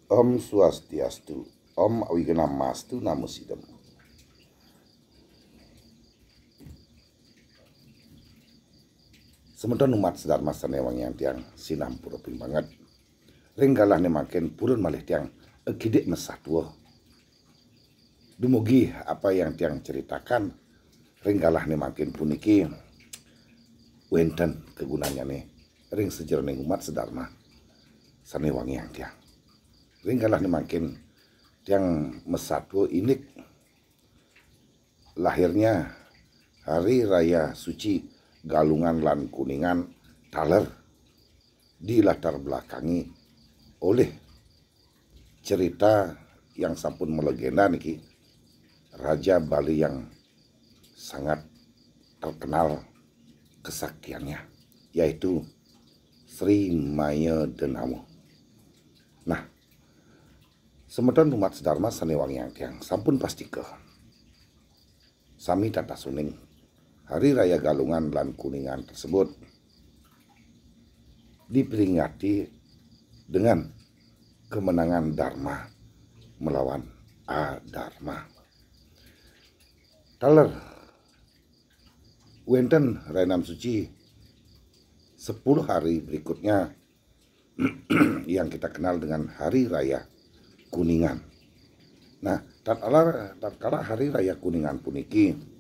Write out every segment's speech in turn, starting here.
Om Swastiastu, Om Awiganamastu Namo Sidam. Semeton umat sedharma sanewang yang tiang sinampura banget. Ringgalah makin purun malih tiang egidik mesatwa. Dumugi apa yang tiang ceritakan ringgalah makin puniki wenten kegunaannya nih ring sejeroning umat sedharma sanewang yang tiang. Ringgalah makin tiang mesatwa inik lahirnya hari raya suci Galungan lan Kuningan taler dilatar belakangi oleh cerita yang sampun melegenda niki Raja Bali yang sangat terkenal kesaktiannya, yaitu Sri Maya Denawa. Nah, semeton umat sedharma sanewang yang tiang sampun pasti ke sami tata suning Hari Raya Galungan lan Kuningan tersebut diperingati dengan kemenangan Dharma melawan Adharma. Taler wenten Rainam Suci 10 hari berikutnya yang kita kenal dengan Hari Raya Kuningan. Nah, tatkala Hari Raya Kuningan puniki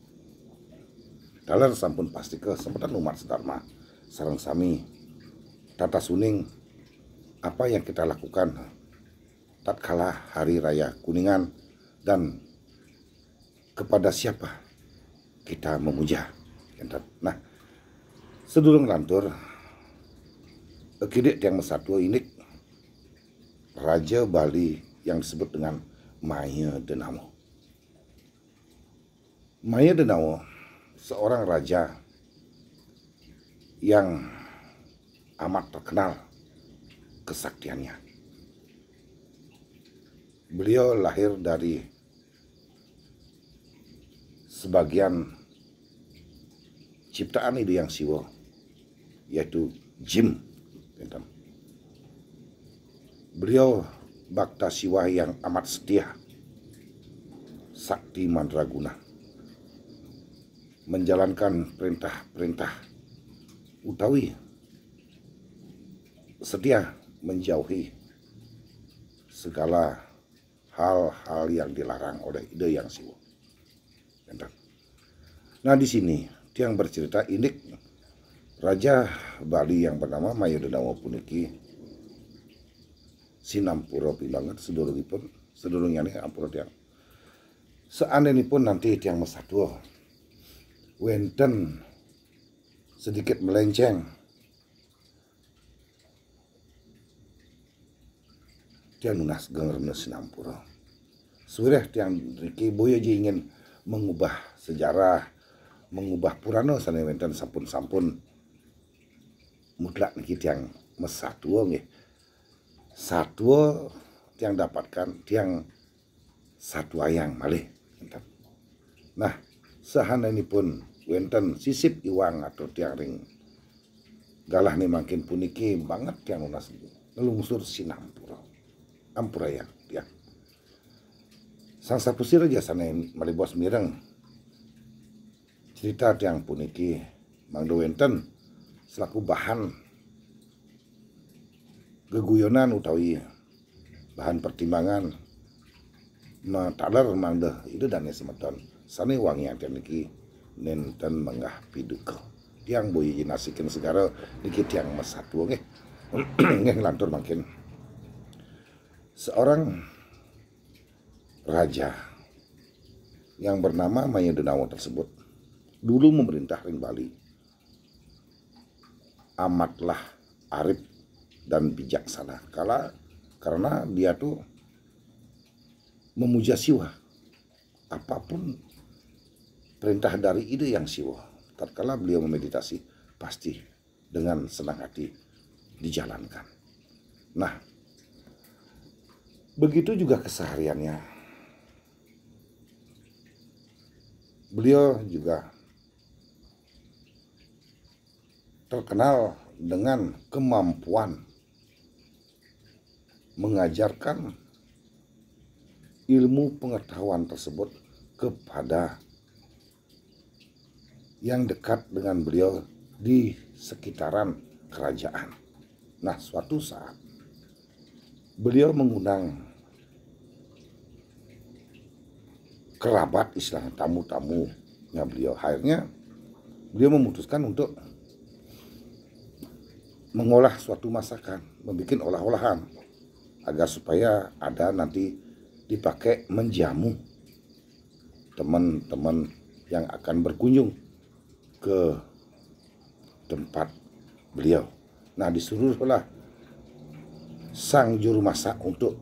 taler sampun pasti ke sempetan umat sedharma sareng sami tata suning apa yang kita lakukan tatkala Hari Raya Kuningan dan kepada siapa kita memuja. Nah, sedurung lantur kidik tiang mesatwa inik Raja Bali yang disebut dengan Maya Denawa. Maya Denawa seorang raja yang amat terkenal kesaktiannya. Beliau lahir dari sebagian ciptaan Hyang Siwa, yaitu Jim. Beliau Bhakta Siwa yang amat setia, sakti mandraguna, menjalankan perintah-perintah utawi setia menjauhi segala hal-hal yang dilarang oleh Hyang Siwa. Nah, di sini tiang bercerita inik Raja Bali yang bernama Maya Denawa puniki sinampura banget sedurungnya nih ampura tiang. Seandainya nanti tiang mesatwa wenten sedikit melenceng tiang nunas gengerna sinampura. Sudah tiang riki boyo ingin mengubah sejarah, mengubah Purana sana wenten sampun-sampun mutlak niki tiang mesatwa nggih. Satwa tiang dapatkan tiang satwayang malih. Nah, sahananipun wenten sisip iwang atau tiang ring galah nih makin puniki banget tiang unas nelungsur sinampura ampuraya tiang sang sapusir aja sana malih bos mireng cerita tiang puniki mangdo wenten selaku bahan geguyonan utawi bahan pertimbangan taler mangde itu dan semeton sane wangi yang tiang niki nenten menggah piduka tiang boy nasikin segara niki tiang mesatwa nggih. Nggih lantur makin seorang raja yang bernama Maya Denawa tersebut dulu memerintah ring Bali amatlah arif dan bijaksana karena dia tuh memuja Siwa. Apapun perintah dari Hyang Siwa, tatkala beliau memeditasi pasti dengan senang hati dijalankan. Nah, begitu juga kesehariannya. Beliau juga terkenal dengan kemampuan mengajarkan ilmu pengetahuan tersebut kepada yang dekat dengan beliau di sekitaran kerajaan. Nah, suatu saat beliau mengundang kerabat, istilahnya tamu-tamunya beliau. Akhirnya beliau memutuskan untuk mengolah suatu masakan, membuat olah-olahan agar supaya ada nanti dipakai menjamu teman-teman yang akan berkunjung ke tempat beliau. Nah, disuruhlah sang juru masak untuk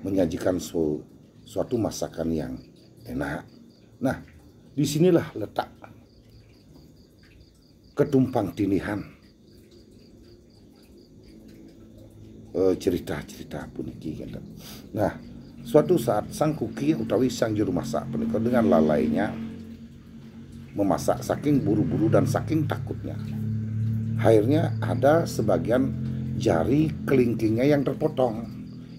menyajikan suatu masakan yang enak. Nah, disinilah letak ketumpang tinihan cerita-cerita puniki. Nah, suatu saat sang kuki utawi sang juru masak punika dengan lalainya memasak, saking buru-buru dan saking takutnya. Akhirnya ada sebagian jari kelingkingnya yang terpotong,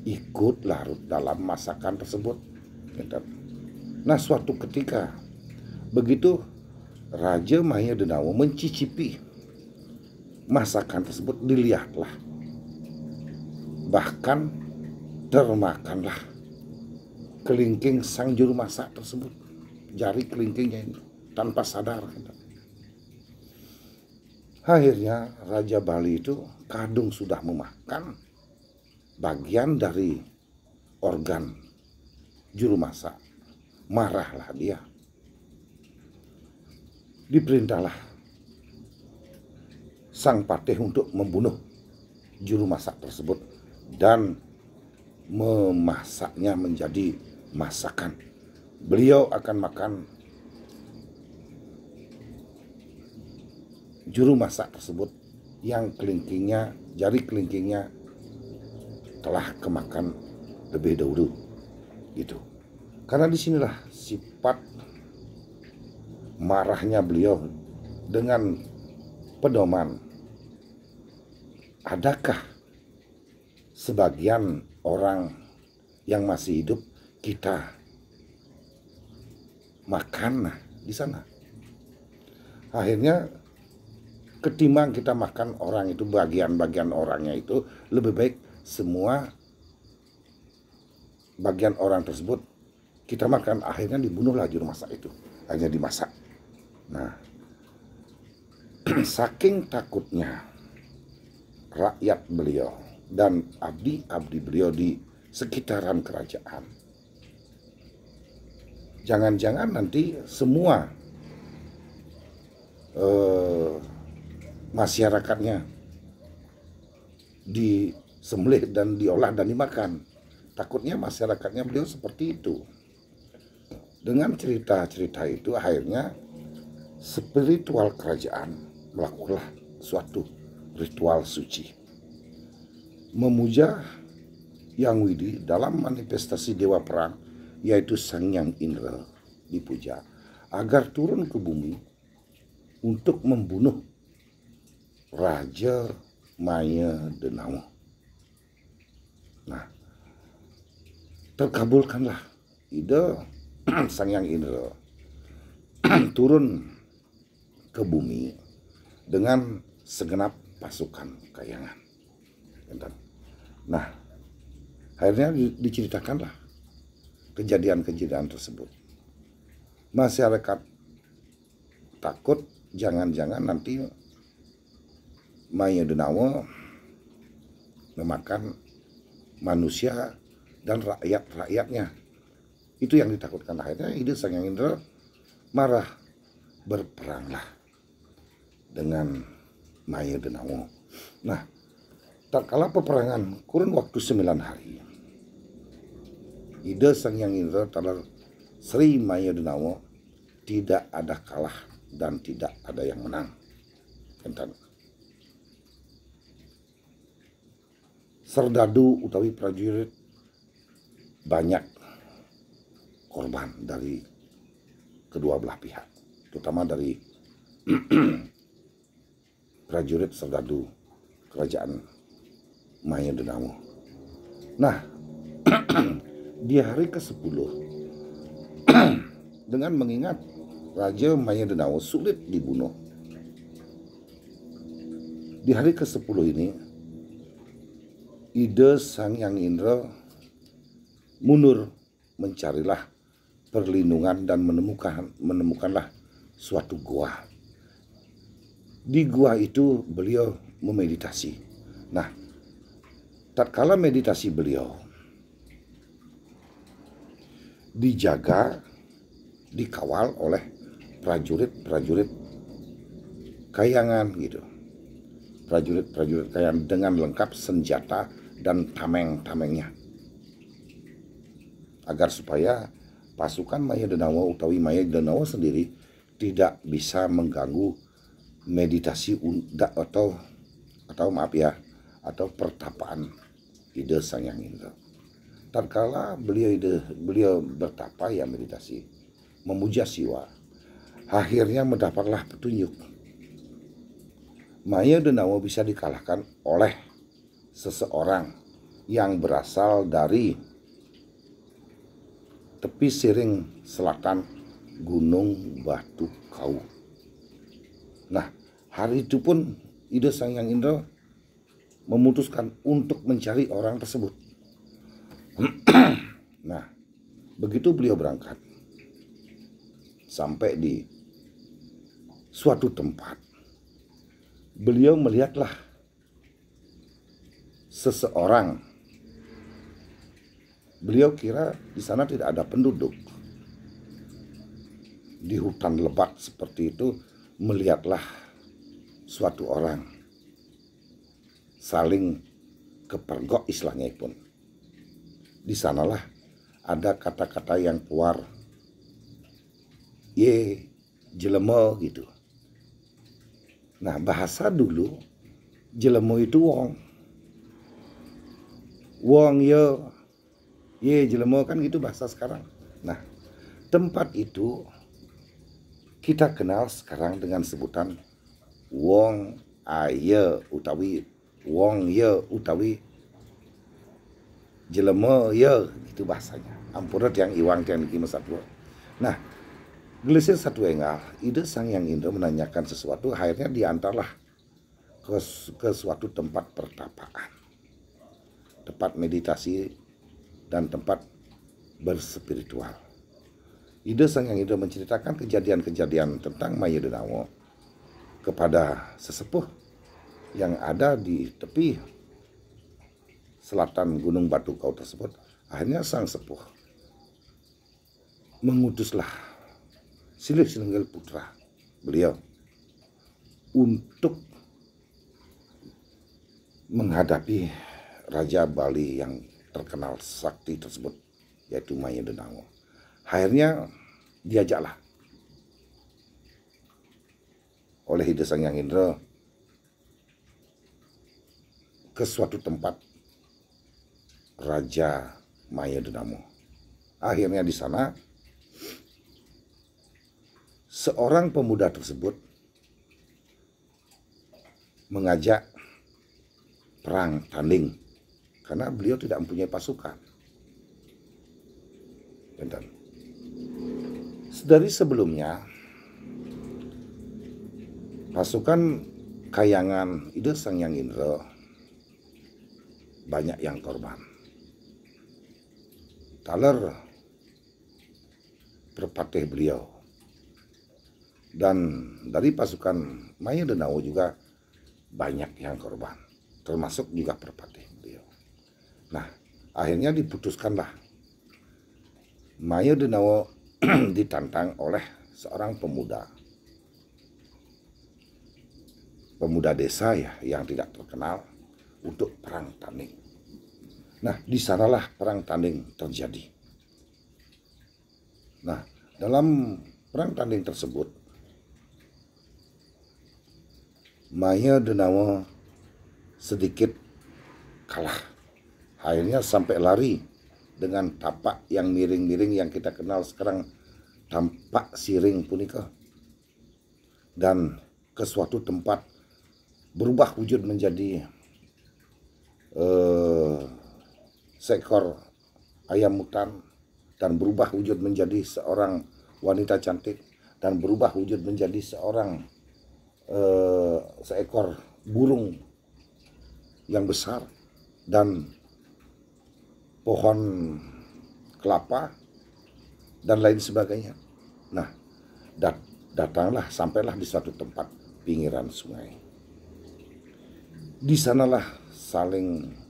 ikut larut dalam masakan tersebut. Nah, suatu ketika begitu Raja Maya Denawa mencicipi masakan tersebut, dilihatlah, bahkan termakanlah kelingking sang juru masak tersebut, jari kelingkingnya ini, tanpa sadar. Akhirnya Raja Bali itu kadung sudah memakan bagian dari organ juru masak. Marahlah dia. Diperintahlah sang patih untuk membunuh juru masak tersebut dan memasaknya menjadi masakan. Beliau akan makan juru masak tersebut yang kelingkingnya, jari kelingkingnya telah kemakan lebih dahulu, gitu. Karena disinilah sifat marahnya beliau dengan pedoman. Adakah sebagian orang yang masih hidup kita makan di sana? Akhirnya ketimbang kita makan orang itu, bagian-bagian orangnya itu, lebih baik semua bagian orang tersebut kita makan. Akhirnya dibunuhlah juru masak itu, hanya dimasak. Nah, saking takutnya rakyat beliau dan abdi-abdi beliau di sekitaran kerajaan, jangan-jangan nanti semua masyarakatnya disembelih dan diolah dan dimakan. Takutnya masyarakatnya beliau seperti itu. Dengan cerita-cerita itu akhirnya spiritual kerajaan melakukanlah suatu ritual suci, memuja Yang Widi dalam manifestasi dewa perang, yaitu Sang Hyang Indra, dipuja agar turun ke bumi untuk membunuh Raja Maya Denawa. Nah, terkabulkanlah ide Sang Hyang Indra turun ke bumi dengan segenap pasukan kayangan. Nah, akhirnya diceritakanlah kejadian-kejadian tersebut. Masyarakat takut jangan-jangan nanti Maya Denawa memakan manusia dan rakyat-rakyatnya. Itu yang ditakutkan. Akhirnya ide Sang Hyang Indra marah, berperanglah dengan Maya Denawa. Nah, tak kala peperangan kurun waktu 9 hari, ide Sang Hyang Indra terhadap Sri Maya Denawa tidak ada kalah dan tidak ada yang menang. Serdadu utawi prajurit banyak korban dari kedua belah pihak, terutama dari prajurit serdadu kerajaan Maya Denawa. Nah, di hari ke-10 dengan mengingat Raja Maya Denawa sulit dibunuh. Di hari ke-10 ini, ide Sang Hyang Indra mundur mencarilah perlindungan dan menemukanlah suatu gua. Di gua itu beliau memeditasi. Nah, tatkala meditasi beliau dijaga, dikawal oleh prajurit-prajurit kayangan gitu. Prajurit-prajurit kayangan dengan lengkap senjata dan tameng-tamengnya. Agar supaya pasukan Maya Denawa utawi Maya Denawa sendiri tidak bisa mengganggu meditasi atau pertapaan ide Sang Hyang Indra. Tatkala beliau bertapa ya meditasi, memuja Siwa, akhirnya mendapatlah petunjuk. Maya Denawa bisa dikalahkan oleh seseorang yang berasal dari tepi siring selatan Gunung Batu Kau. Nah, hari itu pun ide Sang Hyang Indra memutuskan untuk mencari orang tersebut. Nah, begitu beliau berangkat sampai di suatu tempat, beliau melihatlah seseorang. Beliau kira di sana tidak ada penduduk. Di hutan lebat seperti itu, melihatlah suatu orang saling kepergok istilahnya pun. Di sanalah ada kata-kata yang keluar, ye jelema gitu. Nah, bahasa dulu jelema itu wong. Wong ye jelema kan gitu bahasa sekarang. Nah, tempat itu kita kenal sekarang dengan sebutan wong aye utawi wong ye utawi jelema ye, itu bahasanya. Ampura tiang iwang tiang iki mesatwa. Nah, gelisir satu engal, ide Sang Hyang Indra menanyakan sesuatu, akhirnya diantarlah ke suatu tempat pertapaan, tempat meditasi dan tempat berspiritual. Ide Sang Hyang Indra menceritakan kejadian-kejadian tentang Maya Denawa kepada sesepuh yang ada di tepi selatan Gunung Batu Kau tersebut. Akhirnya sang sepuh mengutuslah Silih Sinenggel putra beliau untuk menghadapi Raja Bali yang terkenal sakti tersebut, yaitu Maya Denawa. Akhirnya diajaklah oleh ide Sang Hyang Indra ke suatu tempat Raja Maya Denawa. Akhirnya di sana seorang pemuda tersebut mengajak perang tanding karena beliau tidak mempunyai pasukan. Dan dari sebelumnya pasukan kayangan ide Sang Hyang Indra banyak yang korban. Taler perpatih beliau, dan dari pasukan Maya Denawa juga banyak yang korban, termasuk juga perpatih beliau. Nah, akhirnya diputuskanlah Maya Denawa ditantang oleh seorang pemuda desa ya yang tidak terkenal untuk perang tanding. Nah, di sanalah perang tanding terjadi. Nah, dalam perang tanding tersebut, Maya Denawa sedikit kalah. Akhirnya sampai lari dengan tapak yang miring-miring yang kita kenal sekarang, tapak siring punika. Dan ke suatu tempat berubah wujud menjadi seekor ayam hutan dan berubah wujud menjadi seorang wanita cantik dan berubah wujud menjadi seekor burung yang besar dan pohon kelapa dan lain sebagainya. Nah, datanglah, sampailah di suatu tempat pinggiran sungai. Di sanalah saling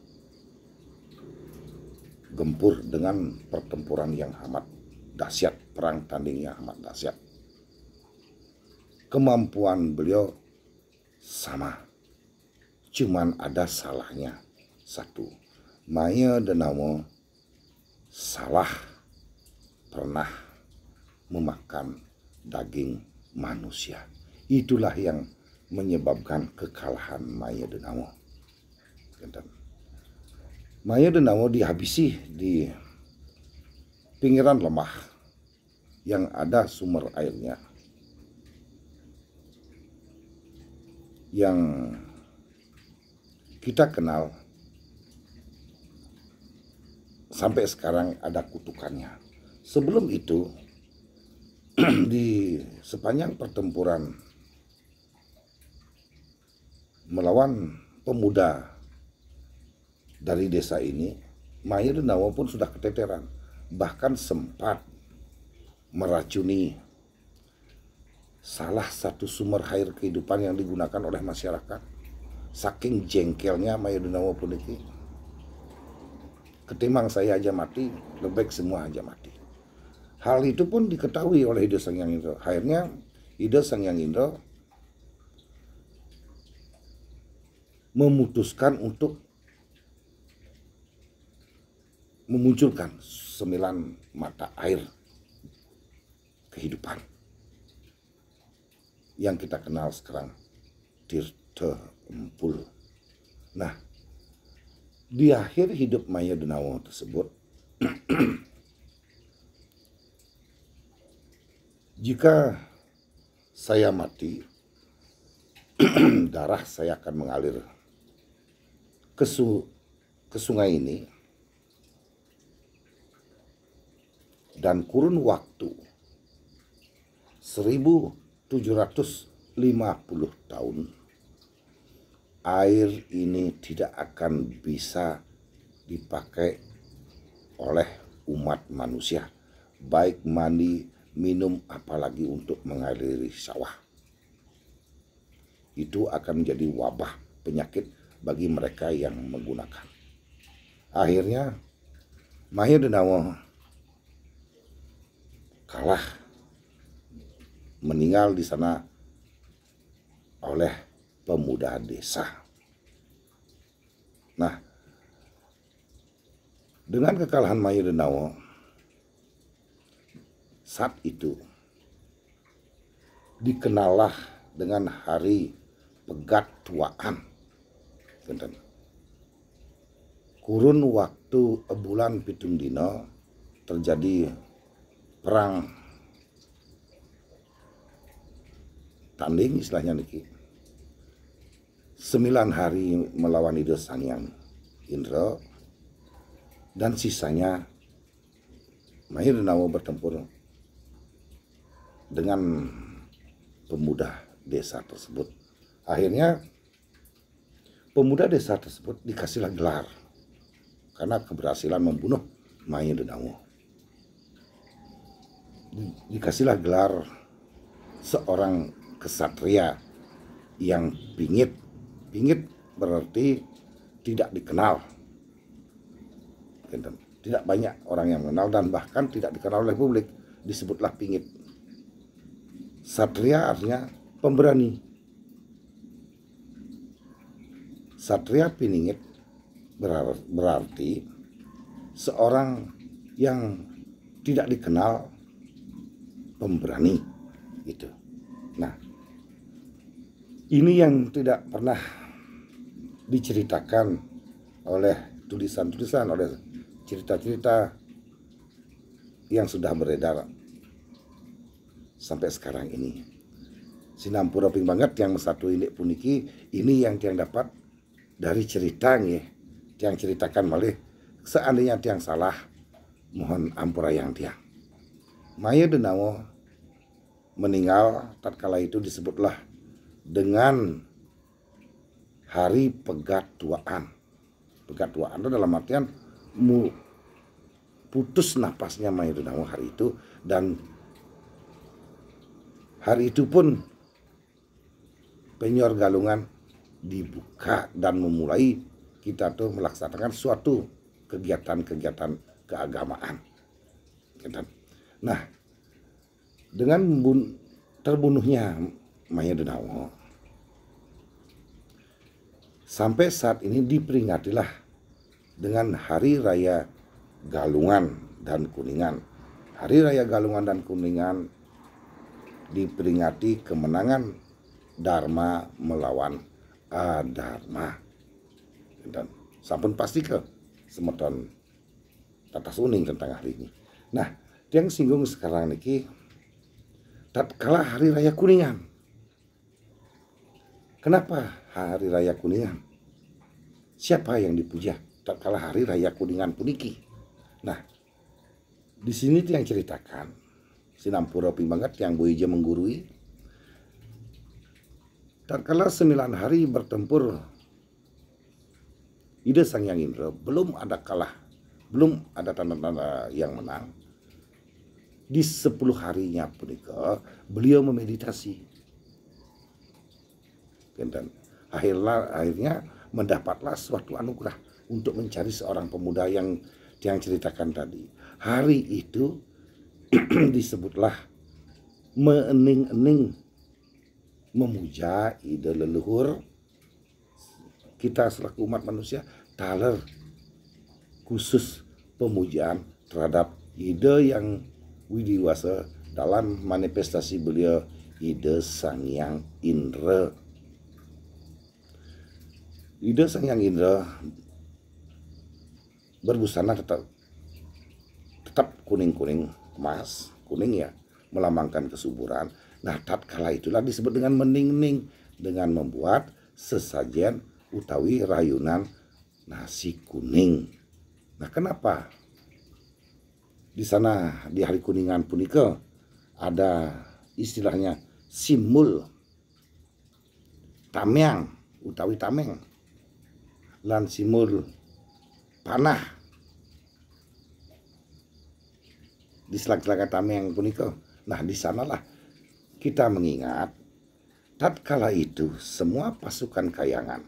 gempur dengan pertempuran yang amat dahsyat, perang tandingnya amat dahsyat. Kemampuan beliau sama, cuman ada salahnya satu. Maya Denamo salah pernah memakan daging manusia. Itulah yang menyebabkan kekalahan Maya Denamo. Maya Denamo dihabisi di pinggiran lemah yang ada sumber airnya, yang kita kenal sampai sekarang ada kutukannya. Sebelum itu, di sepanjang pertempuran melawan pemuda dari desa ini, Maya Denamo pun sudah keteteran, bahkan sempat meracuni salah satu sumber air kehidupan yang digunakan oleh masyarakat. Saking jengkelnya Maya Denamo pun ini, ketimbang saya aja mati, lebih baik semua aja mati. Hal itu pun diketahui oleh Ida Sang Hyang Indra. Akhirnya Ida Sang Hyang Indra memutuskan untuk memunculkan 9 mata air kehidupan yang kita kenal sekarang, Tirta Empul. Nah, di akhir hidup Maya Denamo tersebut, jika saya mati, darah saya akan mengalir ke sungai ini, dan kurun waktu 1750 tahun air ini tidak akan bisa dipakai oleh umat manusia, baik mandi, minum, apalagi untuk mengaliri sawah. Itu akan menjadi wabah penyakit bagi mereka yang menggunakan. Akhirnya Maya Denamo kalah, meninggal di sana oleh pemuda desa. Nah, dengan kekalahan Maya Denamo saat itu dikenallah dengan hari Pegat Tuaan. Kurun waktu bulan pitung dino terjadi perang tanding, istilahnya niki. 9 hari melawan Ida Sang Hyang Indra, dan sisanya Maya Denamo bertempur dengan pemuda desa tersebut. Akhirnya pemuda desa tersebut dikasihlah gelar karena keberhasilan membunuh Maya Denamo. Dikasihlah gelar seorang kesatria yang pingit. Pingit berarti tidak dikenal. Tidak banyak orang yang mengenal dan bahkan tidak dikenal oleh publik. Disebutlah pingit. Satria artinya pemberani. Satria piningit berarti seorang yang tidak dikenal, pemberani gitu. Nah, ini yang tidak pernah diceritakan oleh tulisan-tulisan, oleh cerita-cerita yang sudah beredar sampai sekarang ini. Sinampura ping banget yang satu ini puniki, ini yang dapat dari cerita nih, yang ceritakan oleh seandainya tiang salah, mohon ampura yang tiang. Maya Denawo meninggal tatkala itu disebutlah dengan hari Pegatuaan. Pegatuaan itu dalam artian putus napasnya Maya Denawo hari itu, dan hari itu pun penyor Galungan dibuka dan memulai kita tuh melaksanakan suatu kegiatan-kegiatan keagamaan. Nah, dengan terbunuhnya Maya Denawo, sampai saat ini diperingatilah dengan Hari Raya Galungan dan Kuningan. Hari Raya Galungan dan Kuningan diperingati kemenangan Dharma melawan Adharma. Dan sampun pasti ke semeton tata suning tentang hari ini. Nah, yang singgung sekarang niki tatkala Hari Raya Kuningan. Kenapa Hari Raya Kuningan? Siapa yang dipuja tatkala Hari Raya Kuningan puniki? Nah, di sini yang ceritakan Sinampura Pimbangat yang Bu Ija menggurui. Tatkala 9 hari bertempur, Ida Sang Hyang Indra belum ada kalah, belum ada tanda-tanda yang menang. Di 10 harinya punika beliau memeditasi. Dan akhirnya mendapatlah suatu anugerah untuk mencari seorang pemuda yang ceritakan tadi. Hari itu disebutlah meening-ening memuja ide leluhur kita selaku umat manusia, taler khusus pemujaan terhadap ide yang widiwasa dalam manifestasi beliau, ide Sang Hyang Indra. Ide Sang Hyang Indra berbusana tetap kuning-kuning emas, kuning ya, melambangkan kesuburan. Nah, tatkala itulah disebut dengan mening-ning, dengan membuat sesajen utawi rayunan nasi kuning. Nah, kenapa di sana di hari Kuningan punika ada istilahnya simul tamyang utawi tameng lan simul panah di selak-selak tameng punika. Nah, di sanalah kita mengingat tatkala itu semua pasukan kayangan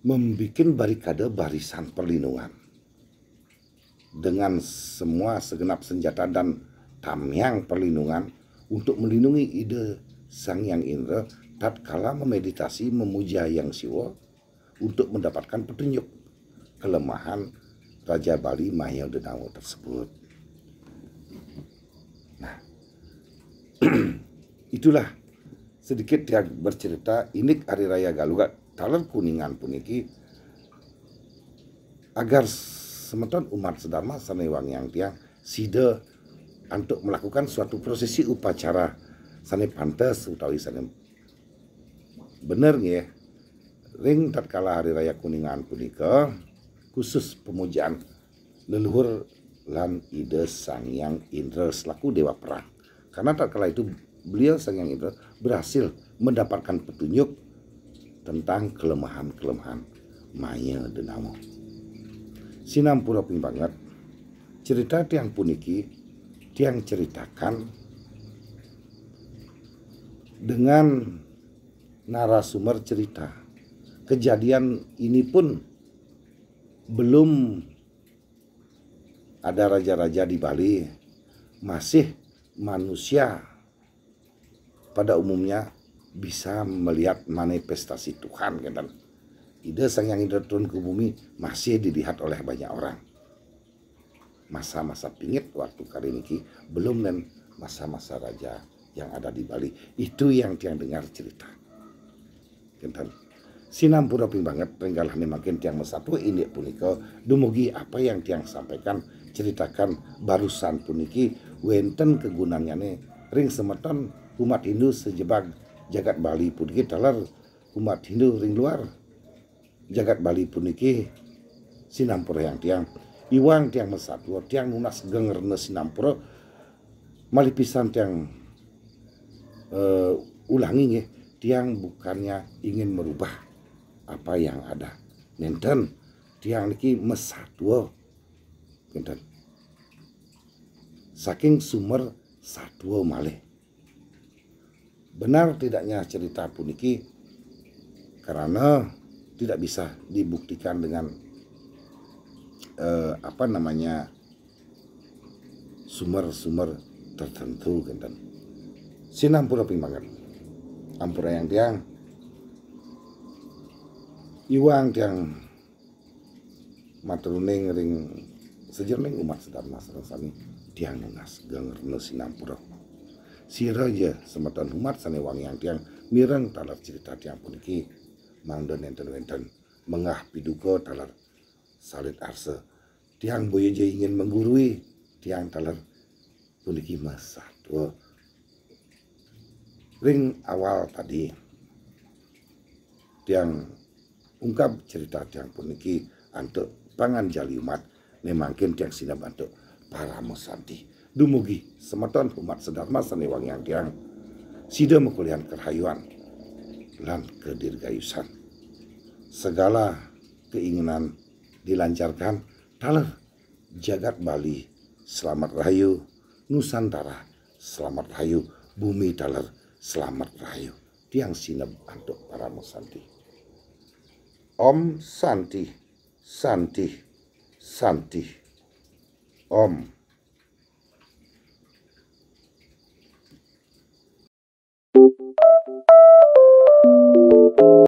membikin barikade barisan perlindungan dengan semua segenap senjata dan tamyang perlindungan untuk melindungi ide Sang Hyang Indra tatkala memeditasi memuja Hyang Siwa untuk mendapatkan petunjuk kelemahan Raja Bali Maya Denawo tersebut. Nah, itulah sedikit yang bercerita inik Hari Raya Galungan taler Kuningan puniki agar semeton umat sedharma sanewang yang tiang sida untuk melakukan suatu prosesi upacara sane pantes utawi sane bener nggih ring tatkala Hari Raya Kuningan punika khusus pemujaan leluhur lan ide Sang Hyang Indra selaku dewa perang. Karena tatkala itu beliau Sang Hyang Indra berhasil mendapatkan petunjuk tentang kelemahan-kelemahan Maya Denawo. Sinampura Pimbangat cerita tiang puniki tiang ceritakan dengan narasumber cerita. Kejadian ini pun belum ada raja-raja di Bali, masih manusia pada umumnya bisa melihat manifestasi Tuhan kan. Ide Sang Hyang Indra turun ke bumi masih dilihat oleh banyak orang. Masa-masa pingit waktu kali ini belum dan masa-masa raja yang ada di Bali. Itu yang tiang dengar cerita. Kinten Sinampura Pimbangat ringgalah makin tiang mesatu ini punika dumugi apa yang tiang sampaikan ceritakan barusan puniki wenten kegunaannya ring semeton umat Hindu sejebak jagat Bali puniki talar umat Hindu ring luar jagat Bali puniki sinampura yang tiang iwang tiang mesatwa tiang nunas gengerne sinampura malipisan tiang ulangi nggih tiang bukannya ingin merubah apa yang ada nenten tiang niki mesatwa nenten saking sumber satwa malih. Benar tidaknya cerita puniki karena tidak bisa dibuktikan dengan sumber-sumber tertentu genten. Sinampura pimbangan ampura yang tiang iwang tiang maturuning ring sejerning umat sedharma sareng tiang nunas gengerne sinampura siraja semeton umat sane wangi yang tiang mireng talar cerita tiang puniki mangda nenten-nenten mengah piduka talar salit arse tiang boyeje ingin menggurui tiang talar puniki masatwa ring awal tadi tiang ungkap cerita tiang puniki antuk pangan jali umat nemangkin tiang sinab antuk para mesanti dumugi semeton umat sedharma sanewangi yang tiang sida mekulian kerhayuan lan kedirgayusan segala keinginan dilancarkan taler jagat Bali selamat rahayu Nusantara selamat rahayu bumi taler selamat rahayu tiang sineb antuk para mesanti. Om Santi Santi Santi Om.